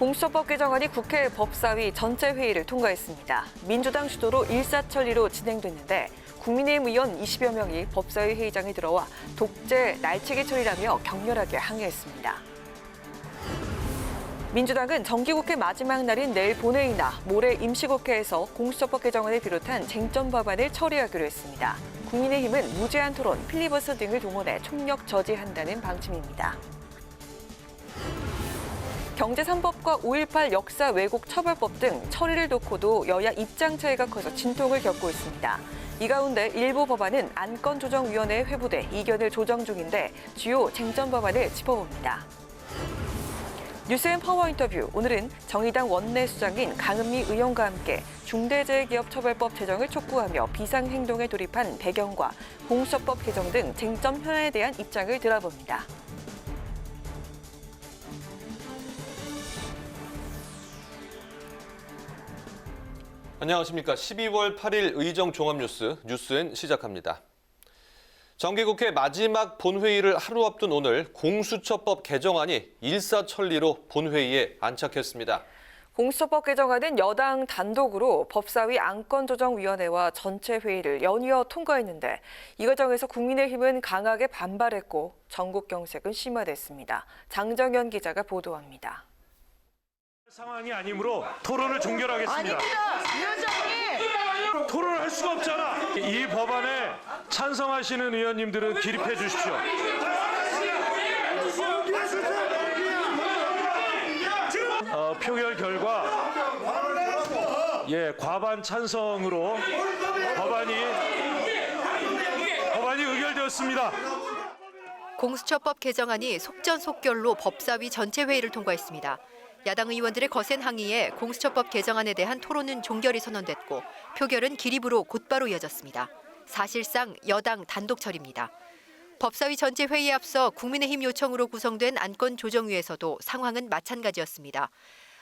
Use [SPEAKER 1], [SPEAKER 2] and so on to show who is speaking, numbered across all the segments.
[SPEAKER 1] 공수처법 개정안이 국회 법사위 전체 회의를 통과했습니다. 민주당 주도로 일사천리로 진행됐는데 국민의힘 의원 20여 명이 법사위 회의장에 들어와 독재 날치기 처리라며 격렬하게 항의했습니다. 민주당은 정기국회 마지막 날인 내일 본회의나 모레 임시국회에서 공수처법 개정안을 비롯한 쟁점 법안을 처리하기로 했습니다. 국민의힘은 무제한 토론, 필리버스터 등을 동원해 총력 저지한다는 방침입니다. 경제 3법과 5.18 역사 왜곡 처벌법 등 처리를 놓고도 여야 입장 차이가 커서 진통을 겪고 있습니다. 이 가운데 일부 법안은 안건조정위원회에 회부돼 이견을 조정 중인데 주요 쟁점 법안을 짚어봅니다. 뉴스앤 파워 인터뷰, 오늘은 정의당 원내수장인 강은미 의원과 함께 중대재해기업처벌법 제정을 촉구하며 비상행동에 돌입한 배경과 공수처법 개정 등 쟁점 현안에 대한 입장을 들어봅니다.
[SPEAKER 2] 안녕하십니까. 12월 8일 의정 종합뉴스 뉴스엔 시작합니다. 정기국회 마지막 본회의를 하루 앞둔 오늘 공수처법 개정안이 일사천리로 본회의에 안착했습니다.
[SPEAKER 1] 공수처법 개정안은 여당 단독으로 법사위 안건조정위원회와 전체 회의를 연이어 통과했는데 이 과정에서 국민의힘은 강하게 반발했고 전국 경색은 심화됐습니다. 장정현 기자가 보도합니다.
[SPEAKER 3] 상황이 아니므로 토론을 종결하겠습니다.
[SPEAKER 4] 아닙니다, 위원장님.
[SPEAKER 3] 토론을 할 수가 없잖아. 이 법안에 찬성하시는 의원님들은 기립해 주십시오. 표결 결과 과반 찬성으로 법안이 의결되었습니다.
[SPEAKER 5] 공수처법 개정안이 속전속결로 법사위 전체 회의를 통과했습니다. 야당 의원들의 거센 항의에 공수처법 개정안에 대한 토론은 종결이 선언됐고 표결은 기립으로 곧바로 이어졌습니다. 사실상 여당 단독 처리입니다. 법사위 전체 회의에 앞서 국민의힘 요청으로 구성된 안건조정위에서도 상황은 마찬가지였습니다.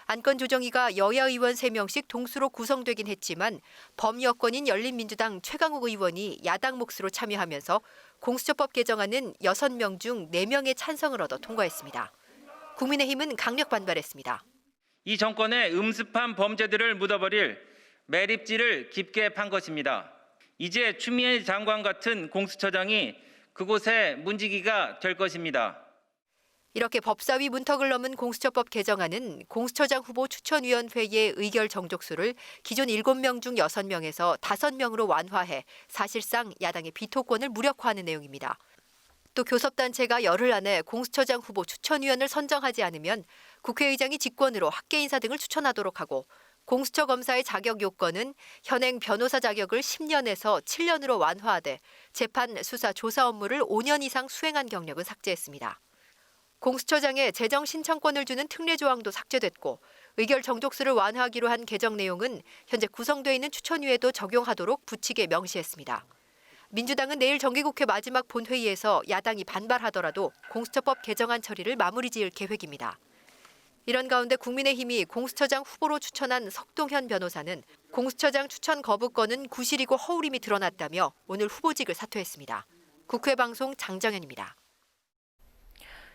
[SPEAKER 5] 안건조정위가 여야 의원 3명씩 동수로 구성되긴 했지만 범여권인 열린민주당 최강욱 의원이 야당 몫으로 참여하면서 공수처법 개정안은 6명 중 4명의 찬성을 얻어 통과했습니다. 국민의힘은 강력 반발했습니다.
[SPEAKER 6] 이 정권의 음습한 범죄들을 묻어버릴 매립지를 깊게 판 것입니다. 이제 추미애 장관 같은 공수처장이 그곳에 문지기가 될 것입니다.
[SPEAKER 5] 이렇게 법사위 문턱을 넘은 공수처법 개정안은 공수처장 후보 추천위원회의 의결 정족수를 기존 7명 중 6명에서 5명으로 완화해 사실상 야당의 비토권을 무력화하는 내용입니다. 또 교섭단체가 열흘 안에 공수처장 후보 추천위원을 선정하지 않으면 국회의장이 직권으로 학계 인사 등을 추천하도록 하고 공수처 검사의 자격 요건은 현행 변호사 자격을 10년에서 7년으로 완화하되 재판, 수사, 조사 업무를 5년 이상 수행한 경력은 삭제했습니다. 공수처장에 재정 신청권을 주는 특례 조항도 삭제됐고 의결 정족수를 완화하기로 한 개정 내용은 현재 구성돼 있는 추천위에도 적용하도록 부칙에 명시했습니다. 민주당은 내일 정기국회 마지막 본회의에서 야당이 반발하더라도 공수처법 개정안 처리를 마무리 지을 계획입니다. 이런 가운데 국민의힘이 공수처장 후보로 추천한 석동현 변호사는 공수처장 추천 거부권은 구실이고 허울임이 드러났다며 오늘 후보직을 사퇴했습니다. 국회 방송 장정현입니다.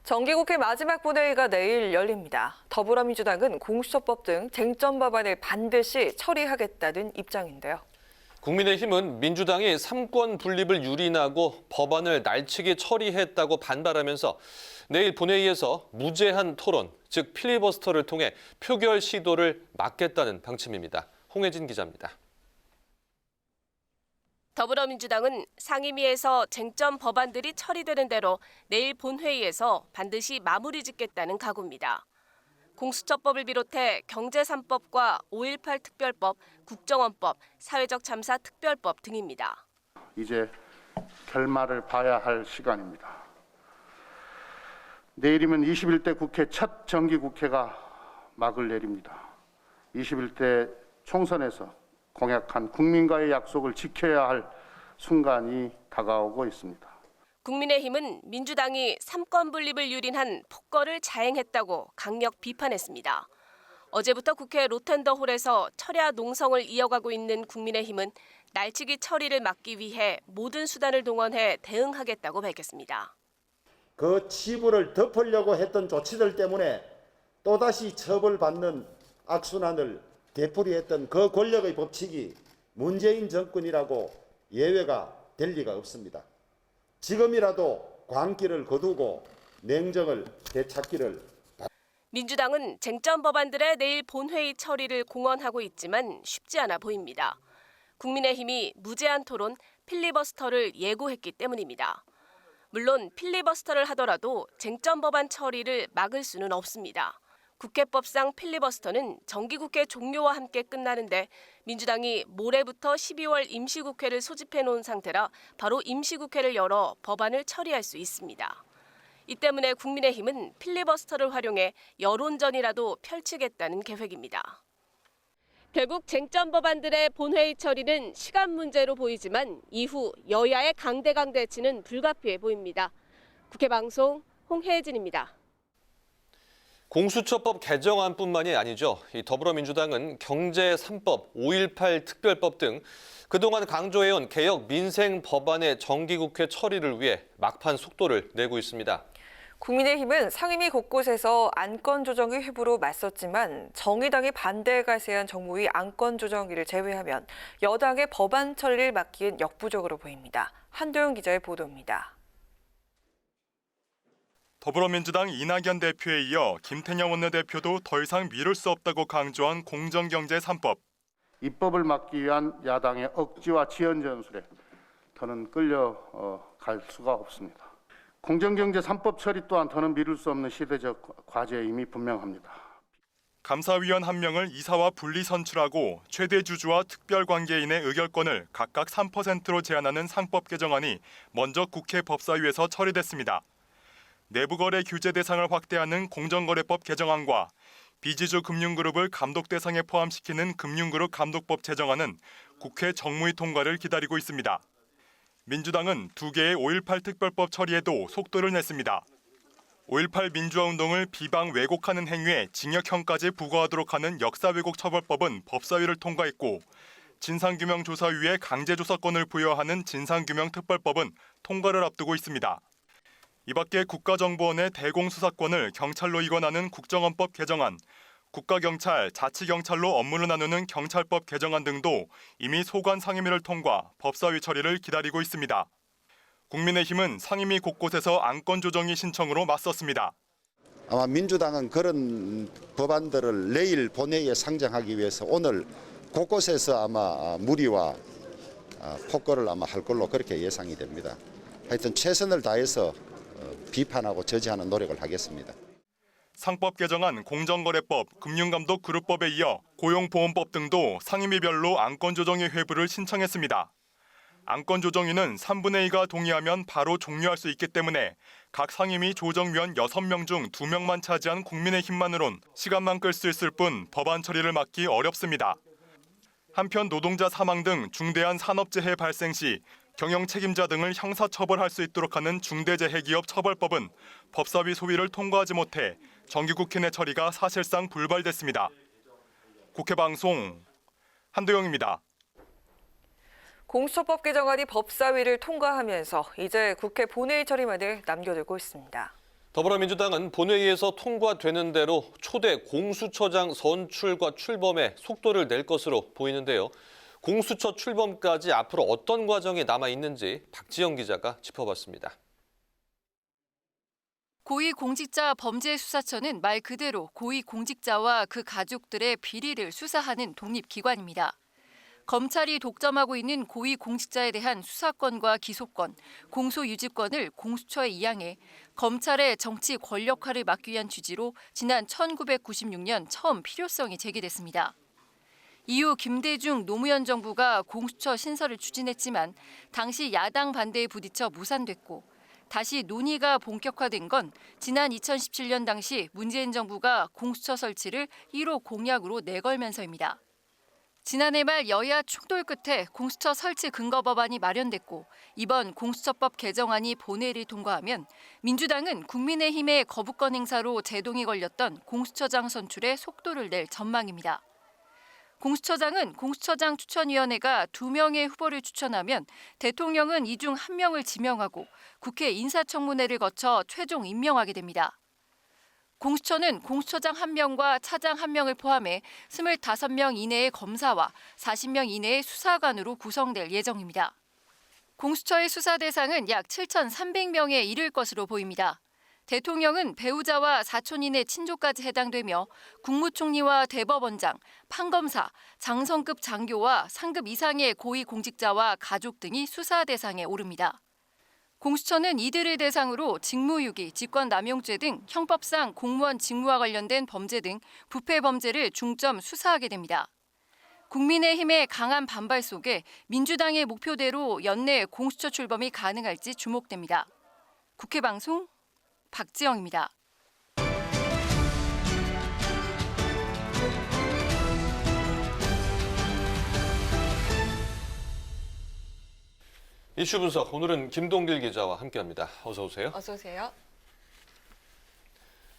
[SPEAKER 1] 정기국회 마지막 본회의가 내일 열립니다. 더불어민주당은 공수처법 등 쟁점 법안을 반드시 처리하겠다는 입장인데요.
[SPEAKER 2] 국민의힘은 민주당이 3권 분립을 유린하고 법안을 날치기 처리했다고 반발하면서 내일 본회의에서 무제한 토론, 즉 필리버스터를 통해 표결 시도를 막겠다는 방침입니다. 홍혜진 기자입니다.
[SPEAKER 7] 더불어민주당은 상임위에서 쟁점 법안들이 처리되는 대로 내일 본회의에서 반드시 마무리 짓겠다는 각오입니다. 공수처법을 비롯해 경제 3법과 5.18 특별법, 국정원법, 사회적 참사 특별법 등입니다.
[SPEAKER 8] 이제 결말을 봐야 할 시간입니다. 내일이면 21대 국회 첫 정기국회가 막을 내립니다. 21대 총선에서 공약한 국민과의 약속을 지켜야 할 순간이 다가오고 있습니다.
[SPEAKER 7] 국민의힘은 민주당이 3권 분립을 유린한 폭거를 자행했다고 강력 비판했습니다. 어제부터 국회 로텐더홀에서 철야 농성을 이어가고 있는 국민의힘은 날치기 처리를 막기 위해 모든 수단을 동원해 대응하겠다고 밝혔습니다.
[SPEAKER 9] 그 치부를 덮으려고 했던 조치들 때문에 또다시 처벌받는 악순환을 되풀이했던 그 권력의 법칙이 문재인 정권이라고 예외가 될 리가 없습니다. 지금이라도 광기를 거두고 냉정을 되찾기를.
[SPEAKER 7] 민주당은 쟁점 법안들의 내일 본회의 처리를 공언하고 있지만 쉽지 않아 보입니다. 국민의힘이 무제한 토론, 필리버스터를 예고했기 때문입니다. 물론 필리버스터를 하더라도 쟁점 법안 처리를 막을 수는 없습니다. 국회법상 필리버스터는 정기국회 종료와 함께 끝나는데 민주당이 모레부터 12월 임시국회를 소집해 놓은 상태라 바로 임시국회를 열어 법안을 처리할 수 있습니다. 이 때문에 국민의힘은 필리버스터를 활용해 여론전이라도 펼치겠다는 계획입니다. 결국 쟁점 법안들의 본회의 처리는 시간 문제로 보이지만 이후 여야의 강대강 대치는 불가피해 보입니다. 국회 방송 홍혜진입니다.
[SPEAKER 2] 공수처법 개정안뿐만이 아니죠. 이 더불어민주당은 경제 3법, 5.18 특별법 등 그동안 강조해온 개혁 민생 법안의 정기국회 처리를 위해 막판 속도를 내고 있습니다.
[SPEAKER 1] 국민의힘은 상임위 곳곳에서 안건조정위 회부로 맞섰지만 정의당이 반대에 가세한 정무위 안건조정위를 제외하면 여당의 법안 처리를 맡기엔 역부족으로 보입니다. 한도영 기자의 보도입니다.
[SPEAKER 10] 더불어민주당 이낙연 대표에 이어 김태년 원내대표도 더 이상 미룰 수 없다고 강조한 공정경제 3법.
[SPEAKER 8] 입법을 막기 위한 야당의 억지와 지연 전술에 더는 끌려갈 수가 없습니다. 공정경제 3법 처리 또한 더는 미룰 수 없는 시대적 과제임이 분명합니다.
[SPEAKER 10] 감사위원 1명을 이사와 분리 선출하고 최대 주주와 특별관계인의 의결권을 각각 3%로 제한하는 상법 개정안이 먼저 국회 법사위에서 처리됐습니다. 내부거래 규제 대상을 확대하는 공정거래법 개정안과 비지주 금융그룹을 감독 대상에 포함시키는 금융그룹 감독법 제정안은 국회 정무위 통과를 기다리고 있습니다. 민주당은 2개의 5.18 특별법 처리에도 속도를 냈습니다. 5.18 민주화운동을 비방 왜곡하는 행위에 징역형까지 부과하도록 하는 역사왜곡 처벌법은 법사위를 통과했고 진상규명조사위에 강제조사권을 부여하는 진상규명특별법은 통과를 앞두고 있습니다. 이 밖에 국가정보원의 대공수사권을 경찰로 이관하는 국정원법 개정안, 국가경찰, 자치경찰로 업무를 나누는 경찰법 개정안 등도 이미 소관 상임위를 통과, 법사위 처리를 기다리고 있습니다. 국민의힘은 상임위 곳곳에서 안건조정위 신청으로 맞섰습니다.
[SPEAKER 9] 아마 민주당은 그런 법안들을 내일 본회의에 상정하기 위해서 오늘 곳곳에서 아마 물의와 폭거를 아마 할 걸로 그렇게 예상이 됩니다. 하여튼 최선을 다해서 비판하고 저지하는 노력을 하겠습니다.
[SPEAKER 10] 상법 개정안, 공정거래법, 금융감독 그룹법에 이어 고용보험법 등도 상임위별로 안건조정위 회부를 신청했습니다. 안건조정위는 3분의 2가 동의하면 바로 종료할 수 있기 때문에 각 상임위 조정위원 6명 중 2명만 차지한 국민의힘만으론 시간만 끌 수 있을 뿐 법안 처리를 막기 어렵습니다. 한편 노동자 사망 등 중대한 산업재해 발생 시 경영 책임자 등을 형사처벌할 수 있도록 하는 중대재해기업 처벌법은 법사위 소위를 통과하지 못해 정기국회 내 처리가 사실상 불발됐습니다. 국회 방송 한도영입니다.
[SPEAKER 1] 공수처법 개정안이 법사위를 통과하면서 이제 국회 본회의 처리만을 남겨두고 있습니다.
[SPEAKER 2] 더불어민주당은 본회의에서 통과되는 대로 초대 공수처장 선출과 출범에 속도를 낼 것으로 보이는데요. 공수처 출범까지 앞으로 어떤 과정이 남아 있는지 박지영 기자가 짚어봤습니다.
[SPEAKER 5] 고위공직자 범죄수사처는 말 그대로 고위공직자와 그 가족들의 비리를 수사하는 독립기관입니다. 검찰이 독점하고 있는 고위공직자에 대한 수사권과 기소권, 공소유지권을 공수처에 이양해 검찰의 정치 권력화를 막기 위한 취지로 지난 1996년 처음 필요성이 제기됐습니다. 이후 김대중 노무현 정부가 공수처 신설을 추진했지만 당시 야당 반대에 부딪혀 무산됐고 다시 논의가 본격화된 건 지난 2017년 당시 문재인 정부가 공수처 설치를 1호 공약으로 내걸면서입니다. 지난해 말 여야 충돌 끝에 공수처 설치 근거 법안이 마련됐고 이번 공수처법 개정안이 본회의를 통과하면 민주당은 국민의힘의 거부권 행사로 제동이 걸렸던 공수처장 선출에 속도를 낼 전망입니다. 공수처장은 공수처장 추천위원회가 2명의 후보를 추천하면 대통령은 이 중 1명을 지명하고 국회 인사청문회를 거쳐 최종 임명하게 됩니다.
[SPEAKER 11] 공수처는 공수처장 1명과 차장 1명을 포함해 25명 이내의 검사와 40명 이내의 수사관으로 구성될 예정입니다. 공수처의 수사 대상은 약 7,300명에 이를 것으로 보입니다. 대통령은 배우자와 사촌인의 친족까지 해당되며 국무총리와 대법원장, 판검사, 장성급 장교와 상급 이상의 고위공직자와 가족 등이 수사 대상에 오릅니다. 공수처는 이들을 대상으로 직무유기, 직권남용죄 등 형법상 공무원 직무와 관련된 범죄 등 부패 범죄를 중점 수사하게 됩니다. 국민의힘의 강한 반발 속에 민주당의 목표대로 연내 공수처 출범이 가능할지 주목됩니다. 국회 방송 박지영입니다.
[SPEAKER 2] 이슈 분석, 오늘은 김동길 기자와 함께합니다. 어서 오세요.
[SPEAKER 1] 어서 오세요.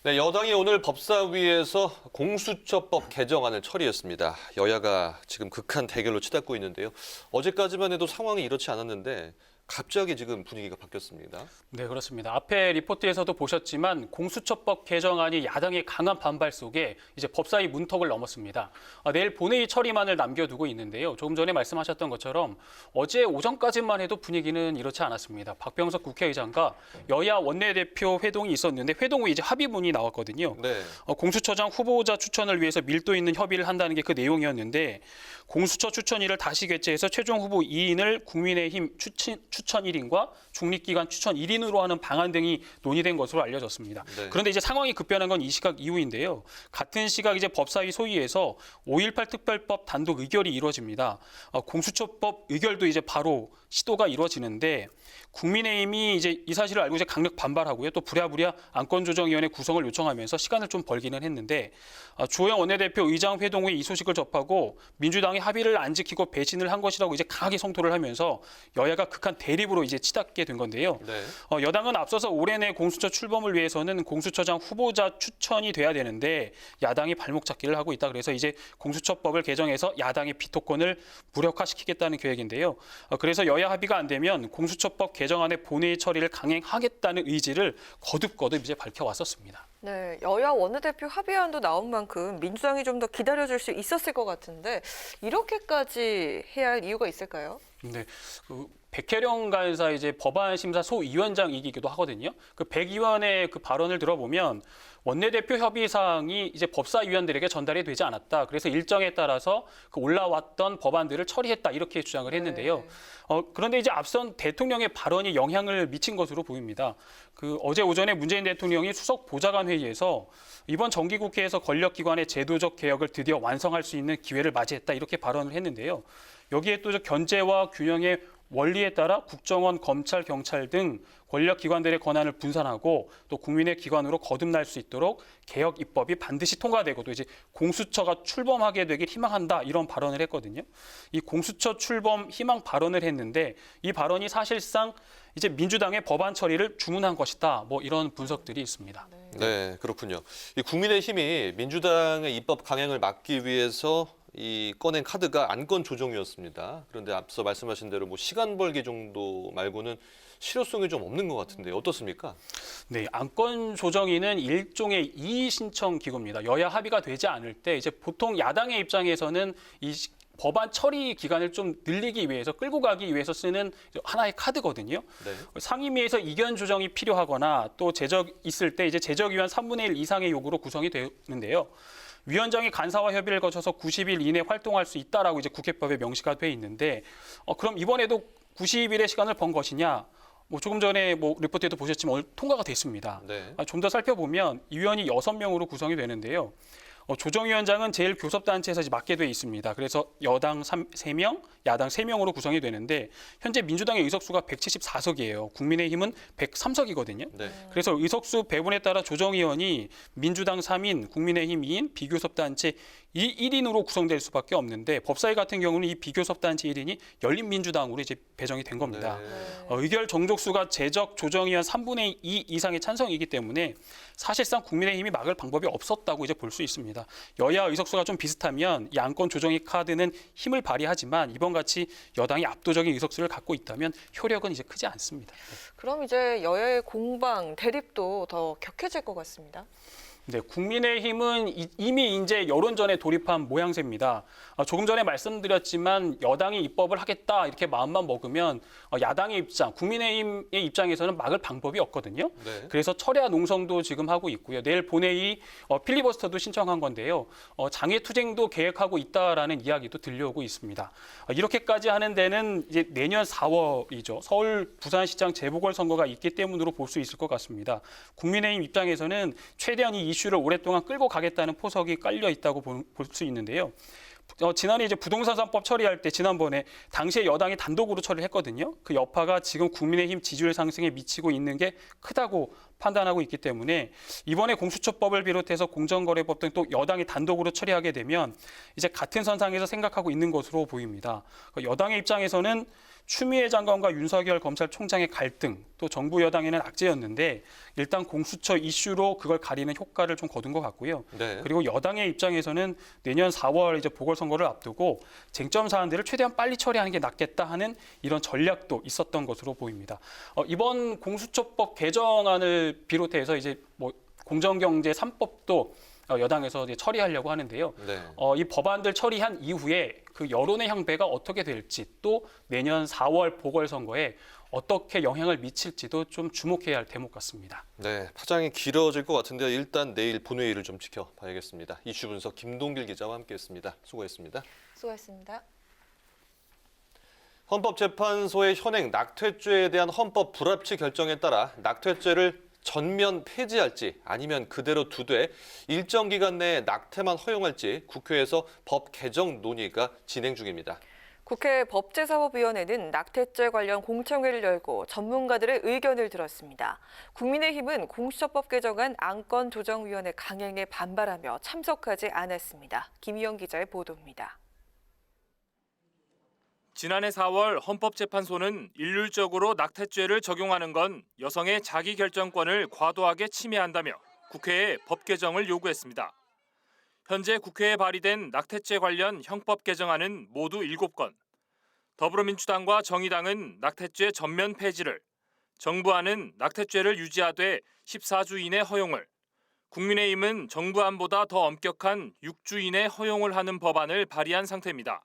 [SPEAKER 2] 네, 여당이 오늘 법사위에서 공수처법 개정안을 처리했습니다. 여야가 지금 극한 대결로 치닫고 있는데요. 어제까지만 해도 상황이 이렇지 않았는데 갑자기 지금 분위기가 바뀌었습니다.
[SPEAKER 12] 네, 그렇습니다. 앞에 리포트에서도 보셨지만 공수처법 개정안이 야당의 강한 반발 속에 이제 법사위 문턱을 넘었습니다. 내일 본회의 처리만을 남겨두고 있는데요. 조금 전에 말씀하셨던 것처럼 어제 오전까지만 해도 분위기는 이렇지 않았습니다. 박병석 국회의장과 여야 원내대표 회동이 있었는데 회동 후 이제 합의문이 나왔거든요.
[SPEAKER 2] 네.
[SPEAKER 12] 공수처장 후보자 추천을 위해서 밀도 있는 협의를 한다는 게 그 내용이었는데 공수처 추천위를 다시 개최해서 최종 후보 2인을 국민의힘 추천 1인과 중립기관 추천 1인으로 하는 방안 등이 논의된 것으로 알려졌습니다.
[SPEAKER 2] 네.
[SPEAKER 12] 그런데 이제 상황이 급변한 건 이 시각 이후인데요. 같은 시각 이제 법사위 소위에서 5.18 특별법 단독 의결이 이루어집니다. 공수처법 의결도 이제 바로 시도가 이루어지는데 국민의힘이 이제 이 사실을 알고 이제 강력 반발하고요. 또 부랴부랴 안건조정위원회 구성을 요청하면서 시간을 좀 벌기는 했는데 주호영 원내대표 의장 회동 후에 이 소식을 접하고 민주당이 합의를 안 지키고 배신을 한 것이라고 이제 강하게 성토를 하면서 여야가 극한 대립으로 이제 치닫게 된 건데요.
[SPEAKER 2] 네.
[SPEAKER 12] 여당은 앞서서 올해 내 공수처 출범을 위해서는 공수처장 후보자 추천이 돼야 되는데 야당이 발목 잡기를 하고 있다. 그래서 이제 공수처법을 개정해서 야당의 비토권을 무력화시키겠다는 계획인데요. 그래서 여야 합의가 안 되면 공수처법 개정안의 본회의 처리를 강행하겠다는 의지를 거듭 이제 밝혀왔었습니다.
[SPEAKER 1] 네, 여야 원내대표 합의안도 나온 만큼 민주당이 좀 더 기다려줄 수 있었을 것 같은데 이렇게까지 해야 할 이유가 있을까요?
[SPEAKER 12] 네, 백혜령 간사 이제 법안 심사 소위원장이기도 하거든요. 그 백 의원의 그 발언을 들어보면 원내대표 협의 사항이 이제 법사위원들에게 전달이 되지 않았다. 그래서 일정에 따라서 그 올라왔던 법안들을 처리했다 이렇게 주장을 했는데요. 그런데 이제 앞선 대통령의 발언이 영향을 미친 것으로 보입니다. 그 어제 오전에 문재인 대통령이 수석 보좌관 회의에서 이번 정기국회에서 권력기관의 제도적 개혁을 드디어 완성할 수 있는 기회를 맞이했다 이렇게 발언을 했는데요. 여기에 또 견제와 균형의 원리에 따라 국정원, 검찰, 경찰 등 권력기관들의 권한을 분산하고 또 국민의 기관으로 거듭날 수 있도록 개혁 입법이 반드시 통과되고 또 이제 공수처가 출범하게 되길 희망한다 이런 발언을 했거든요. 이 공수처 출범 희망 발언을 했는데 이 발언이 사실상 이제 민주당의 법안 처리를 주문한 것이다. 뭐 이런 분석들이 있습니다.
[SPEAKER 2] 네, 그렇군요. 이 국민의힘이 민주당의 입법 강행을 막기 위해서 이 꺼낸 카드가 안건 조정이었습니다. 그런데 앞서 말씀하신 대로 뭐 시간 벌기 정도 말고는 실효성이 좀 없는 것 같은데 어떻습니까?
[SPEAKER 12] 네, 안건 조정위는 일종의 이의 신청 기구입니다. 여야 합의가 되지 않을 때 이제 보통 야당의 입장에서는 이 법안 처리 기간을 좀 늘리기 위해서 끌고 가기 위해서 쓰는 하나의 카드거든요.
[SPEAKER 2] 네.
[SPEAKER 12] 상임위에서 이견 조정이 필요하거나 또 제적 있을 때 이제 제적위원 3분의 1 이상의 요구로 구성이 되는데요. 위원장이 간사와 협의를 거쳐서 90일 이내 활동할 수 있다라고 이제 국회법에 명시가 돼 있는데 그럼 이번에도 90일의 시간을 번 것이냐? 뭐 조금 전에 뭐 리포트에도 보셨지만 오늘 통과가 됐습니다.
[SPEAKER 2] 네.
[SPEAKER 12] 좀 더 살펴보면 이 위원이 6명으로 구성이 되는데요. 조정위원장은 제일 교섭단체에서 이제 맡게 돼 있습니다. 그래서 여당 3명, 야당 3명으로 구성이 되는데 현재 민주당의 의석수가 174석이에요. 국민의힘은 103석이거든요.
[SPEAKER 2] 네.
[SPEAKER 12] 그래서 의석수 배분에 따라 조정위원이 민주당 3인, 국민의힘 2인, 비교섭단체 1인으로 구성될 수밖에 없는데 법사위 같은 경우는 이 비교섭단체 1인이 열린민주당으로 이제 배정이 된 겁니다.
[SPEAKER 2] 네.
[SPEAKER 12] 의결 정족수가 제적 조정위원 3분의 2 이상의 찬성이기 때문에 사실상 국민의힘이 막을 방법이 없었다고 이제 볼 수 있습니다. 여야 의석수가 좀 비슷하면 이 안건 조정위 카드는 힘을 발휘하지만 이번 같이 여당이 압도적인 의석수를 갖고 있다면 효력은 이제 크지 않습니다.
[SPEAKER 1] 그럼 이제 여야의 공방, 대립도 더 격해질 것 같습니다.
[SPEAKER 12] 네, 국민의힘은 이미 이제 여론전에 돌입한 모양새입니다. 조금 전에 말씀드렸지만 여당이 입법을 하겠다 이렇게 마음만 먹으면 야당의 입장, 국민의힘의 입장에서는 막을 방법이 없거든요.
[SPEAKER 2] 네.
[SPEAKER 12] 그래서 철야 농성도 지금 하고 있고요. 내일 본회의 필리버스터도 신청한 건데요. 장외투쟁도 계획하고 있다라는 이야기도 들려오고 있습니다. 이렇게까지 하는 데는 이제 내년 4월이죠. 서울 부산시장 재보궐선거가 있기 때문으로 볼 수 있을 것 같습니다. 국민의힘 입장에서는 최대한 이 이슈를 오랫동안 끌고 가겠다는 포석이 깔려 있다고 볼 수 있는데요. 지난해 이제 부동산 3법 처리할 때 지난번에 당시에 여당이 단독으로 처리를 했거든요. 그 여파가 지금 국민의힘 지지율 상승에 미치고 있는 게 크다고 판단하고 있기 때문에 이번에 공수처법을 비롯해서 공정거래법 등 또 여당이 단독으로 처리하게 되면 이제 같은 선상에서 생각하고 있는 것으로 보입니다. 여당의 입장에서는 추미애 장관과 윤석열 검찰총장의 갈등, 또 정부 여당에는 악재였는데 일단 공수처 이슈로 그걸 가리는 효과를 좀 거둔 것 같고요.
[SPEAKER 2] 네.
[SPEAKER 12] 그리고 여당의 입장에서는 내년 4월 이제 보궐선거를 앞두고 쟁점 사안들을 최대한 빨리 처리하는 게 낫겠다 하는 이런 전략도 있었던 것으로 보입니다. 이번 공수처법 개정안을 비롯해서 이제 뭐 공정경제 3법도 여당에서 이제 처리하려고 하는데요.
[SPEAKER 2] 네.
[SPEAKER 12] 이 법안들 처리한 이후에 그 여론의 향배가 어떻게 될지 또 내년 4월 보궐선거에 어떻게 영향을 미칠지도 좀 주목해야 할 대목 같습니다.
[SPEAKER 2] 네, 파장이 길어질 것 같은데요. 일단 내일 본회의를 좀 지켜봐야겠습니다. 이슈 분석 김동길 기자와 함께했습니다. 수고했습니다.
[SPEAKER 1] 수고하셨습니다.
[SPEAKER 2] 헌법재판소의 현행 낙태죄에 대한 헌법 불합치 결정에 따라 낙태죄를 전면 폐지할지 아니면 그대로 두되 일정 기간 내에 낙태만 허용할지 국회에서 법 개정 논의가 진행 중입니다.
[SPEAKER 1] 국회 법제사법위원회는 낙태죄 관련 공청회를 열고 전문가들의 의견을 들었습니다. 국민의힘은 공수처법 개정안 안건조정위원회 강행에 반발하며 참석하지 않았습니다. 김희영 기자의 보도입니다.
[SPEAKER 13] 지난해 4월 헌법재판소는 일률적으로 낙태죄를 적용하는 건 여성의 자기결정권을 과도하게 침해한다며 국회에 법 개정을 요구했습니다. 현재 국회에 발의된 낙태죄 관련 형법 개정안은 모두 7건. 더불어민주당과 정의당은 낙태죄 전면 폐지를, 정부안은 낙태죄를 유지하되 14주 이내 허용을, 국민의힘은 정부안보다 더 엄격한 6주 이내 허용을 하는 법안을 발의한 상태입니다.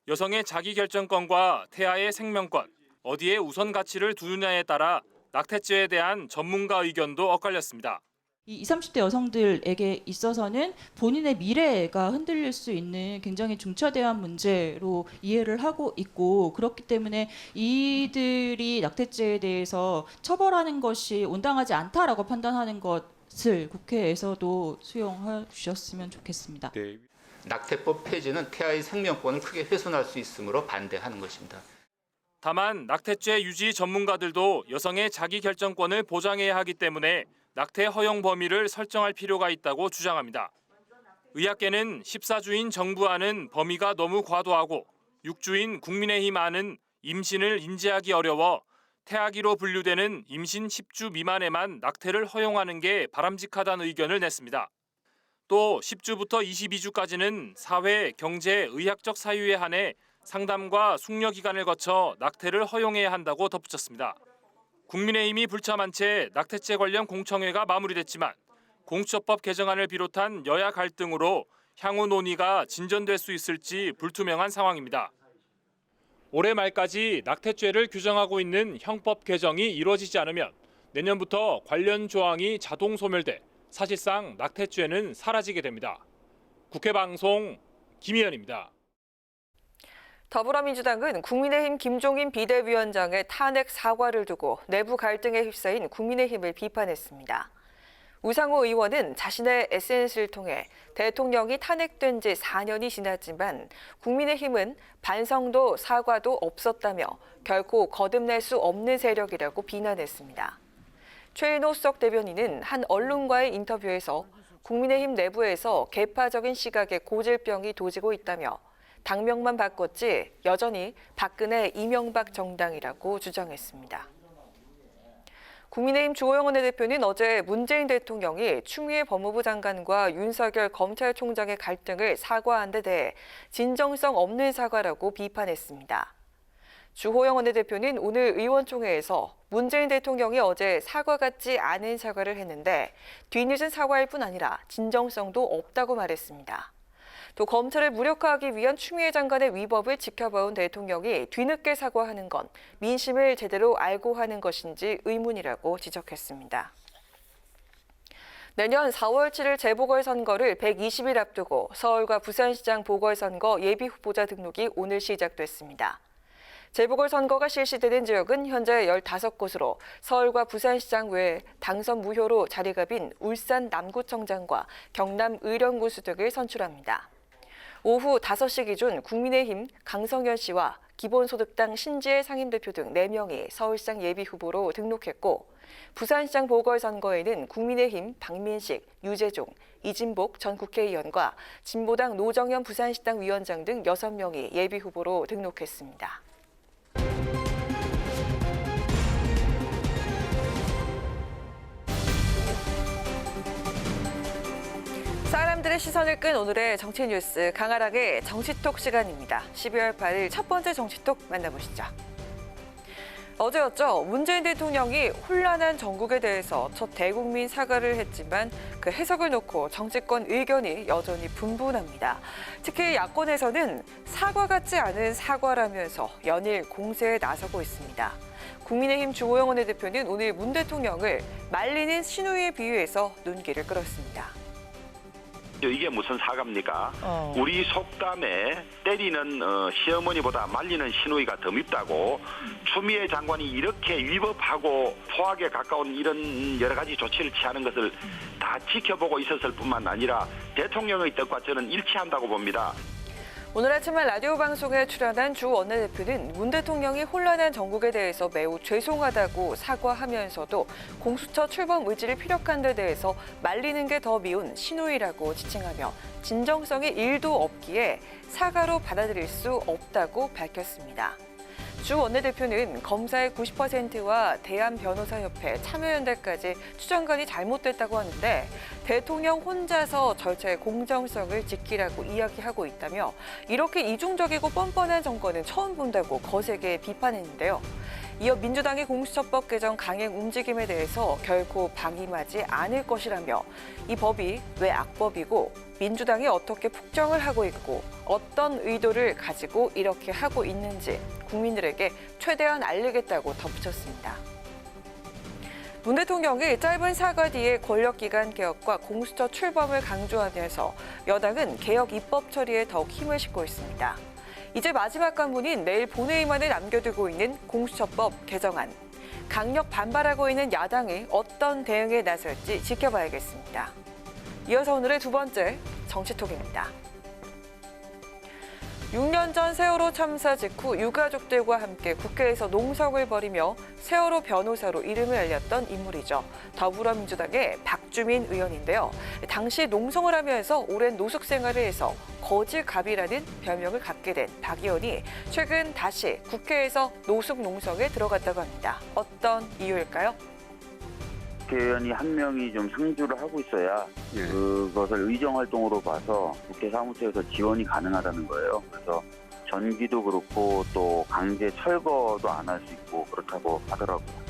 [SPEAKER 13] 여성의 자기결정권과 태아의 생명권, 어디에 우선 가치를 두느냐에 따라 낙태죄에 대한 전문가 의견도 엇갈렸습니다.
[SPEAKER 14] 이 20, 30대 여성들에게 있어서는 본인의 미래가 흔들릴 수 있는 굉장히 중차대한 문제로 이해를 하고 있고 그렇기 때문에 이들이 낙태죄에 대해서 처벌하는 것이 온당하지 않다라고 판단하는 것을 국회에서도 수용해 주셨으면 좋겠습니다.
[SPEAKER 15] 네. 낙태법 폐지는 태아의 생명권을 크게 훼손할 수 있으므로 반대하는 것입니다.
[SPEAKER 13] 다만 낙태죄 유지 전문가들도 여성의 자기결정권을 보장해야 하기 때문에 낙태 허용 범위를 설정할 필요가 있다고 주장합니다. 의학계는 14주인 정부안은 범위가 너무 과도하고 6주인 국민의힘 안은 임신을 인지하기 어려워 태아기로 분류되는 임신 10주 미만에만 낙태를 허용하는 게 바람직하다는 의견을 냈습니다. 또 10주부터 22주까지는 사회, 경제, 의학적 사유에 한해 상담과 숙려 기간을 거쳐 낙태를 허용해야 한다고 덧붙였습니다. 국민의힘이 불참한 채 낙태죄 관련 공청회가 마무리됐지만 공수처법 개정안을 비롯한 여야 갈등으로 향후 논의가 진전될 수 있을지 불투명한 상황입니다. 올해 말까지 낙태죄를 규정하고 있는 형법 개정이 이루어지지 않으면 내년부터 관련 조항이 자동 소멸돼 사실상 낙태죄는 사라지게 됩니다. 국회방송 김희연입니다.
[SPEAKER 1] 더불어민주당은 국민의힘 김종인 비대위원장의 탄핵 사과를 두고 내부 갈등에 휩싸인 국민의힘을 비판했습니다. 우상호 의원은 자신의 SNS를 통해 대통령이 탄핵된 지 4년이 지났지만 국민의힘은 반성도 사과도 없었다며 결코 거듭날 수 없는 세력이라고 비난했습니다. 최인호 수석 대변인은 한 언론과의 인터뷰에서 국민의힘 내부에서 계파적인 시각에 고질병이 도지고 있다며 당명만 바꿨지 여전히 박근혜, 이명박 정당이라고 주장했습니다. 국민의힘 주호영 원내대표는 어제 문재인 대통령이 추미애 법무부 장관과 윤석열 검찰총장의 갈등을 사과한 데 대해 진정성 없는 사과라고 비판했습니다. 주호영 원내대표는 오늘 의원총회에서 문재인 대통령이 어제 사과 같지 않은 사과를 했는데 뒤늦은 사과일 뿐 아니라 진정성도 없다고 말했습니다. 또 검찰을 무력화하기 위한 추미애 장관의 위법을 지켜봐온 대통령이 뒤늦게 사과하는 건 민심을 제대로 알고 하는 것인지 의문이라고 지적했습니다. 내년 4월 7일 재보궐선거를 120일 앞두고 서울과 부산시장 보궐선거 예비후보자 등록이 오늘 시작됐습니다. 재보궐선거가 실시되는 지역은 현재 15곳으로 서울과 부산시장 외에 당선 무효로 자리가 빈 울산 남구청장과 경남 의령구수 등을 선출합니다. 오후 5시 기준 국민의힘 강성현 씨와 기본소득당 신지혜 상임대표 등 4명이 서울시장 예비후보로 등록했고 부산시장 보궐선거에는 국민의힘 박민식, 유재종, 이진복 전 국회의원과 진보당 노정현 부산시당 위원장 등 6명이 예비후보로 등록했습니다. 사람들의 시선을 끈 오늘의 정치 뉴스 강아락의 정치톡 시간입니다. 12월 8일 첫 번째 정치톡 만나보시죠. 어제였죠. 문재인 대통령이 혼란한 전국에 대해서 첫 대국민 사과를 했지만 그 해석을 놓고 정치권 의견이 여전히 분분합니다. 특히 야권에서는 사과 같지 않은 사과라면서 연일 공세에 나서고 있습니다. 국민의힘 주호영 원내대표는 오늘 문 대통령을 말리는 시누이에 비유해서 눈길을 끌었습니다.
[SPEAKER 16] 이게 무슨 사과입니까? 우리 속담에 때리는 시어머니보다 말리는 시누이가 더 밉다고 추미애 장관이 이렇게 위법하고 포악에 가까운 이런 여러 가지 조치를 취하는 것을 다 지켜보고 있었을 뿐만 아니라 대통령의 뜻과 저는 일치한다고 봅니다.
[SPEAKER 1] 오늘 아침 라디오 방송에 출연한 주 원내대표는 문 대통령이 혼란한 전국에 대해서 매우 죄송하다고 사과하면서도 공수처 출범 의지를 피력한 데 대해서 말리는 게 더 미운 시누이라고 지칭하며 진정성이 1도 없기에 사과로 받아들일 수 없다고 밝혔습니다. 주 원내대표는 검사의 90%와 대한변호사협회, 참여연대까지 추정관이 잘못됐다고 하는데 대통령 혼자서 절차의 공정성을 지키라고 이야기하고 있다며 이렇게 이중적이고 뻔뻔한 정권은 처음 본다고 거세게 비판했는데요. 이어 민주당의 공수처법 개정 강행 움직임에 대해서 결코 방임하지 않을 것이라며 이 법이 왜 악법이고 민주당이 어떻게 폭정을 하고 있고 어떤 의도를 가지고 이렇게 하고 있는지 국민들에게 최대한 알리겠다고 덧붙였습니다. 문 대통령이 짧은 사과 뒤에 권력기관 개혁과 공수처 출범을 강조하면서 여당은 개혁 입법 처리에 더욱 힘을 싣고 있습니다. 이제 마지막 관문인 내일 본회의만에 남겨두고 있는 공수처법 개정안. 강력 반발하고 있는 야당이 어떤 대응에 나설지 지켜봐야겠습니다. 이어서 오늘의 두 번째 정치톡입니다. 6년 전 세월호 참사 직후 유가족들과 함께 국회에서 농성을 벌이며 세월호 변호사로 이름을 알렸던 인물이죠. 더불어민주당의 박주민 의원인데요. 당시 농성을 하면서 오랜 노숙 생활을 해서 거지갑이라는 별명을 갖게 된 박 의원이 최근 다시 국회에서 노숙 농성에 들어갔다고 합니다. 어떤 이유일까요?
[SPEAKER 17] 국회의원이 한 명이 좀 상주를 하고 있어야 그것을 의정활동으로 봐서 국회 사무처에서 지원이 가능하다는 거예요. 그래서 전기도 그렇고 또 강제 철거도 안 할 수 있고 그렇다고 하더라고요.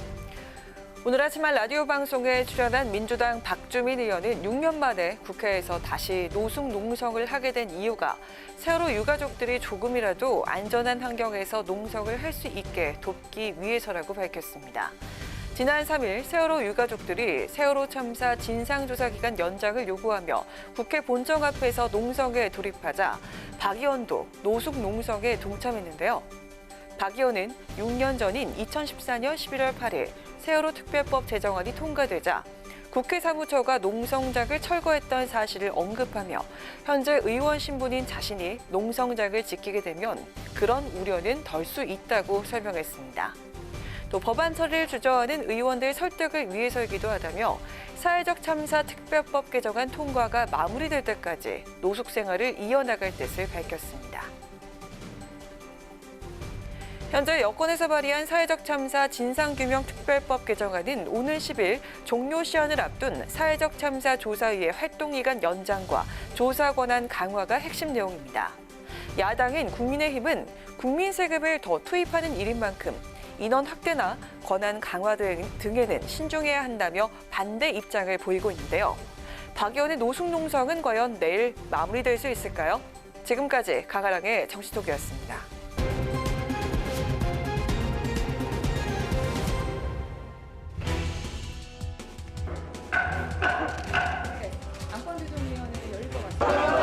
[SPEAKER 1] 오늘 아침 라디오 방송에 출연한 민주당 박주민 의원은 6년 만에 국회에서 다시 노숙 농성을 하게 된 이유가 세월호 유가족들이 조금이라도 안전한 환경에서 농성을 할 수 있게 돕기 위해서라고 밝혔습니다. 지난 3일 세월호 유가족들이 세월호 참사 진상조사 기간 연장을 요구하며 국회 본청 앞에서 농성에 돌입하자 박 의원도 노숙 농성에 동참했는데요. 박 의원은 6년 전인 2014년 11월 8일 세월호 특별법 제정안이 통과되자 국회 사무처가 농성장을 철거했던 사실을 언급하며 현재 의원 신분인 자신이 농성장을 지키게 되면 그런 우려는 덜 수 있다고 설명했습니다. 또 법안 처리를 주저하는 의원들 설득을 위해서이기도 하다며 사회적 참사 특별법 개정안 통과가 마무리될 때까지 노숙 생활을 이어나갈 뜻을 밝혔습니다. 현재 여권에서 발의한 사회적 참사 진상규명 특별법 개정안은 오늘 10일 종료 시한을 앞둔 사회적 참사 조사위의 활동기간 연장과 조사 권한 강화가 핵심 내용입니다. 야당인 국민의힘은 국민 세금을 더 투입하는 일인 만큼 인원 확대나 권한 강화 등에는 신중해야 한다며 반대 입장을 보이고 있는데요. 박 의원의 노숙농성은 과연 내일 마무리될 수 있을까요? 지금까지 강아랑의 정치톡이었습니다.
[SPEAKER 14] 안건조정위원회 열릴 것 같습니다.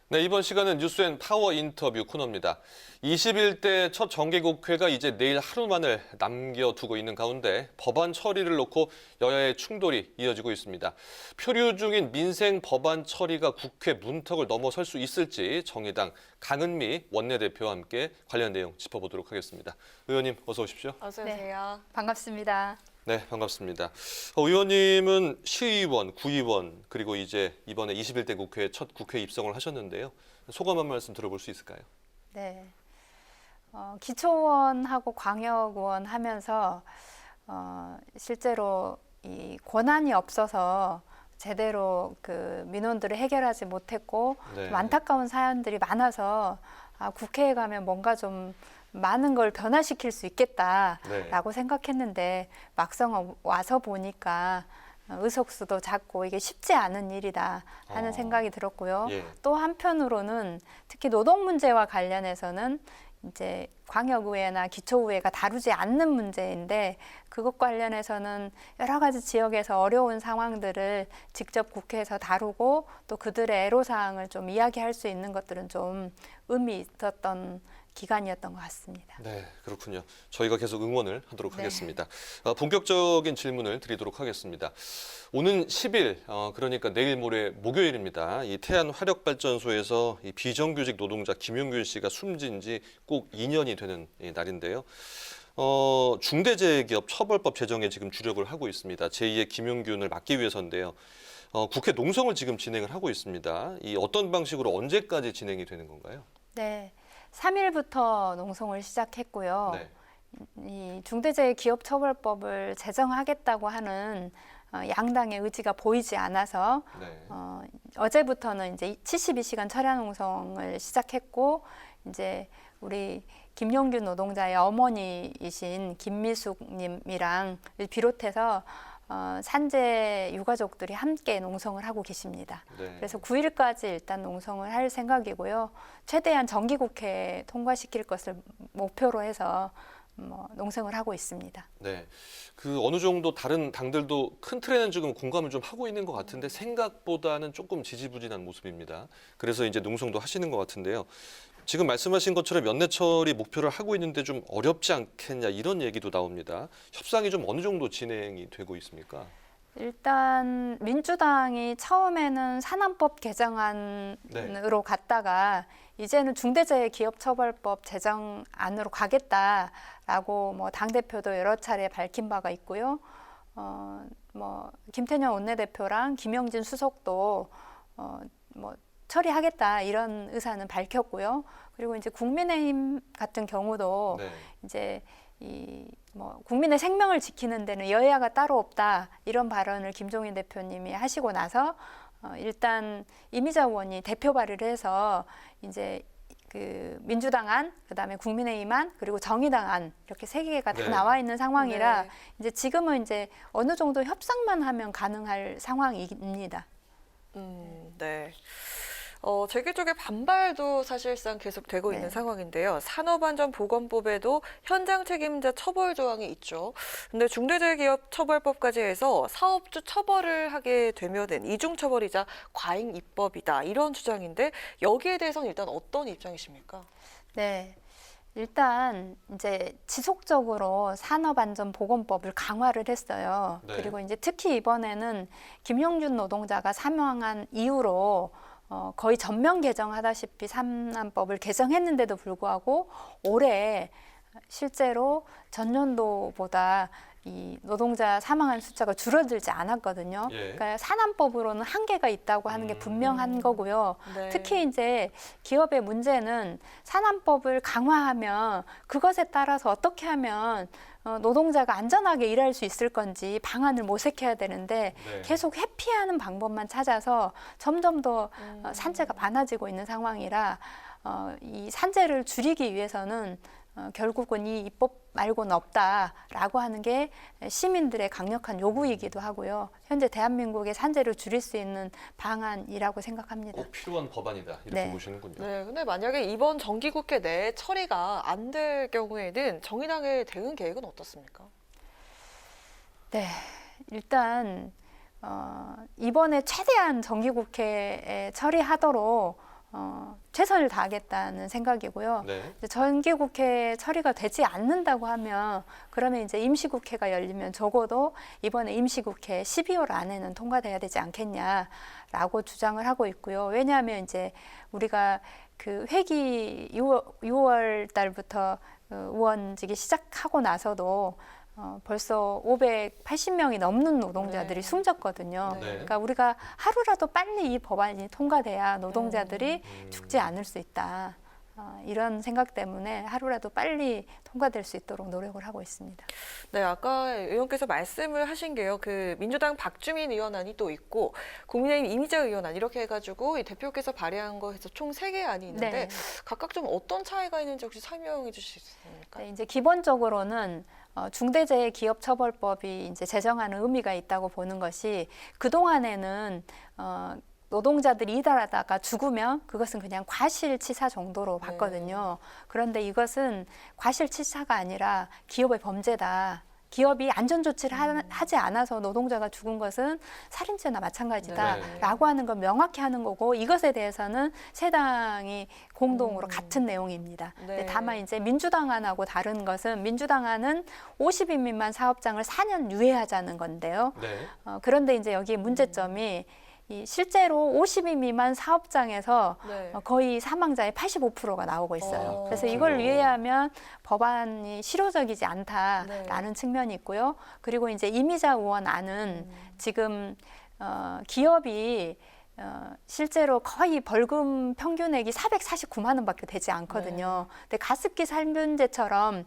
[SPEAKER 2] 네, 이번 시간은 뉴스앤 파워 인터뷰 코너입니다. 21대 첫 정기국회가 이제 내일 하루만을 남겨두고 있는 가운데 법안 처리를 놓고 여야의 충돌이 이어지고 있습니다. 표류 중인 민생 법안 처리가 국회 문턱을 넘어설 수 있을지 정의당 강은미 원내대표와 함께 관련 내용 짚어보도록 하겠습니다. 의원님 어서 오십시오.
[SPEAKER 1] 어서 오세요.
[SPEAKER 18] 네, 반갑습니다.
[SPEAKER 2] 네, 반갑습니다. 의원님은 시의원, 구의원, 그리고 이제 이번에 21대 국회에 첫 국회 입성을 하셨는데요. 소감 한 말씀 들어볼 수 있을까요?
[SPEAKER 18] 네, 기초의원하고 광역의원 하면서 실제로 이 권한이 없어서 제대로 그 민원들을 해결하지 못했고
[SPEAKER 2] 네.
[SPEAKER 18] 좀 안타까운 사연들이 많아서 국회에 가면 뭔가 좀 많은 걸 변화시킬 수 있겠다라고
[SPEAKER 2] 네.
[SPEAKER 18] 생각했는데 막상 와서 보니까 의석수도 작고 이게 쉽지 않은 일이다 하는 생각이 들었고요.
[SPEAKER 2] 예.
[SPEAKER 18] 또 한편으로는 특히 노동 문제와 관련해서는 이제 광역의회나 기초의회가 다루지 않는 문제인데 그것 관련해서는 여러 가지 지역에서 어려운 상황들을 직접 국회에서 다루고 또 그들의 애로사항을 좀 이야기할 수 있는 것들은 좀 의미 있었던 기간이었던 것 같습니다.
[SPEAKER 2] 네, 그렇군요. 저희가 계속 응원을 하도록
[SPEAKER 18] 네.
[SPEAKER 2] 하겠습니다. 본격적인 질문을 드리도록 하겠습니다. 오는 10일, 그러니까 내일 모레 목요일입니다. 이 태안화력발전소에서 이 비정규직 노동자 김용균 씨가 숨진 지 꼭 2년이 되는 날인데요. 중대재해기업 처벌법 제정에 지금 주력을 하고 있습니다. 제2의 김용균을 막기 위해서인데요. 국회 농성을 지금 진행을 하고 있습니다. 이 어떤 방식으로 언제까지 진행이 되는 건가요?
[SPEAKER 18] 네, 3일부터 농성을 시작했고요.
[SPEAKER 2] 네.
[SPEAKER 18] 이 중대재해기업처벌법을 제정하겠다고 하는 양당의 의지가 보이지 않아서
[SPEAKER 2] 네.
[SPEAKER 18] 어제부터는 이제 72시간 철야 농성을 시작했고 이제 우리 김용균 노동자의 어머니이신 김미숙님이랑 비롯해서 산재 유가족들이 함께 농성을 하고 계십니다.
[SPEAKER 2] 네.
[SPEAKER 18] 그래서 9일까지 일단 농성을 할 생각이고요. 최대한 정기국회에 통과시킬 것을 목표로 해서 농성을 하고 있습니다.
[SPEAKER 2] 네, 그 어느 정도 다른 당들도 큰 틀에는 지금 공감을 좀 하고 있는 것 같은데 생각보다는 조금 지지부진한 모습입니다. 그래서 이제 농성도 하시는 것 같은데요. 지금 말씀하신 것처럼 연내 처리 목표를 하고 있는데 좀 어렵지 않겠냐 이런 얘기도 나옵니다. 협상이 좀 어느 정도 진행이 되고 있습니까?
[SPEAKER 18] 일단 민주당이 처음에는 산안법 개정안으로 갔다가 이제는 중대재해기업처벌법 제정안으로 가겠다라고 당대표도 여러 차례 밝힌 바가 있고요. 김태년 원내대표랑 김영진 수석도 처리하겠다 이런 의사는 밝혔고요. 그리고 이제 국민의힘 같은 경우도
[SPEAKER 2] 네.
[SPEAKER 18] 이제 국민의 생명을 지키는 데는 여야가 따로 없다 이런 발언을 김종인 대표님이 하시고 나서 일단 이미자 의원이 대표 발의를 해서 이제 그 민주당 안, 그다음에 국민의힘 안, 그리고 정의당 안 이렇게 세 개가 다
[SPEAKER 2] 네.
[SPEAKER 18] 나와 있는 상황이라
[SPEAKER 1] 네.
[SPEAKER 18] 이제 지금은 이제 어느 정도 협상만 하면 가능할 상황입니다.
[SPEAKER 1] 네. 재계 쪽의 반발도 사실상 계속되고 있는 상황인데요. 산업안전보건법에도 현장 책임자 처벌 조항이 있죠. 근데 중대재해기업처벌법까지 해서 사업주 처벌을 하게 되면은 이중처벌이자 과잉 입법이다 이런 주장인데 여기에 대해서는 일단 어떤 입장이십니까?
[SPEAKER 18] 네. 일단 이제 지속적으로 산업안전보건법을 강화를 했어요.
[SPEAKER 2] 네.
[SPEAKER 18] 그리고 이제 특히 이번에는 김용균 노동자가 사망한 이후로 거의 전면 개정하다시피 산안법을 개정했는데도 불구하고 올해 실제로 전년도보다 이 노동자 사망한 숫자가 줄어들지 않았거든요.
[SPEAKER 2] 예.
[SPEAKER 18] 그러니까 산안법으로는 한계가 있다고 하는 게 분명한 거고요.
[SPEAKER 1] 네.
[SPEAKER 18] 특히 이제 기업의 문제는 산안법을 강화하면 그것에 따라서 어떻게 하면 노동자가 안전하게 일할 수 있을 건지 방안을 모색해야 되는데
[SPEAKER 2] 네.
[SPEAKER 18] 계속 회피하는 방법만 찾아서 점점 더 산재가 많아지고 있는 상황이라 이 산재를 줄이기 위해서는 결국은 이 입법 말고는 없다라고 하는 게 시민들의 강력한 요구이기도 하고요. 현재 대한민국의 산재를 줄일 수 있는 방안이라고 생각합니다.
[SPEAKER 2] 꼭 필요한 법안이다 이렇게
[SPEAKER 18] 네.
[SPEAKER 2] 보시는군요.
[SPEAKER 1] 네, 근데 만약에 이번 정기국회 내 처리가 안 될 경우에는 정의당의 대응 계획은 어떻습니까?
[SPEAKER 18] 네, 일단 이번에 최대한 정기국회에 처리하도록 최선을 다하겠다는 생각이고요.
[SPEAKER 2] 네.
[SPEAKER 18] 이제 정기국회 처리가 되지 않는다고 하면 그러면 이제 임시국회가 열리면 적어도 이번에 임시국회 12월 안에는 통과돼야 되지 않겠냐라고 주장을 하고 있고요. 왜냐하면 이제 우리가 그 회기 6월 달부터 의원직이 시작하고 나서도 벌써 580명이 넘는 노동자들이 숨졌거든요.
[SPEAKER 2] 네.
[SPEAKER 18] 그러니까 우리가 하루라도 빨리 이 법안이 통과돼야 노동자들이 죽지 않을 수 있다. 이런 생각 때문에 하루라도 빨리 통과될 수 있도록 노력을 하고 있습니다.
[SPEAKER 1] 네, 아까 의원께서 말씀을 하신 게요. 그 민주당 박주민 의원안이 또 있고 국민의힘 이미자 의원안 이렇게 해가지고 이 대표께서 발의한 거 해서 총 3개의 안이 있는데
[SPEAKER 18] 네.
[SPEAKER 1] 각각 좀 어떤 차이가 있는지 혹시 설명해 주실 수 있습니까?
[SPEAKER 18] 네, 이제 기본적으로는 중대재해기업처벌법이 이제 제정하는 의미가 있다고 보는 것이 그동안에는 노동자들이 일하다가 죽으면 그것은 그냥 과실치사 정도로 봤거든요. 그런데 이것은 과실치사가 아니라 기업의 범죄다. 기업이 안전조치를 하지 않아서 노동자가 죽은 것은 살인죄나 마찬가지다라고 하는 걸 명확히 하는 거고 이것에 대해서는 세 당이 공동으로 같은 내용입니다.
[SPEAKER 1] 네.
[SPEAKER 18] 다만 이제 민주당안하고 다른 것은 민주당안은 50인 미만 사업장을 4년 유예하자는 건데요.
[SPEAKER 2] 네.
[SPEAKER 18] 그런데 이제 여기 문제점이 실제로 50인 미만 사업장에서
[SPEAKER 1] 네.
[SPEAKER 18] 거의 사망자의 85%가 나오고 있어요. 그래서 이걸
[SPEAKER 2] 그렇군요.
[SPEAKER 18] 유예하면 법안이 실효적이지 않다라는 측면이 있고요. 그리고 이제 이미자 의원 안은 지금 기업이 실제로 거의 벌금 평균액이 449만 원밖에 되지 않거든요. 근데 가습기 살균제처럼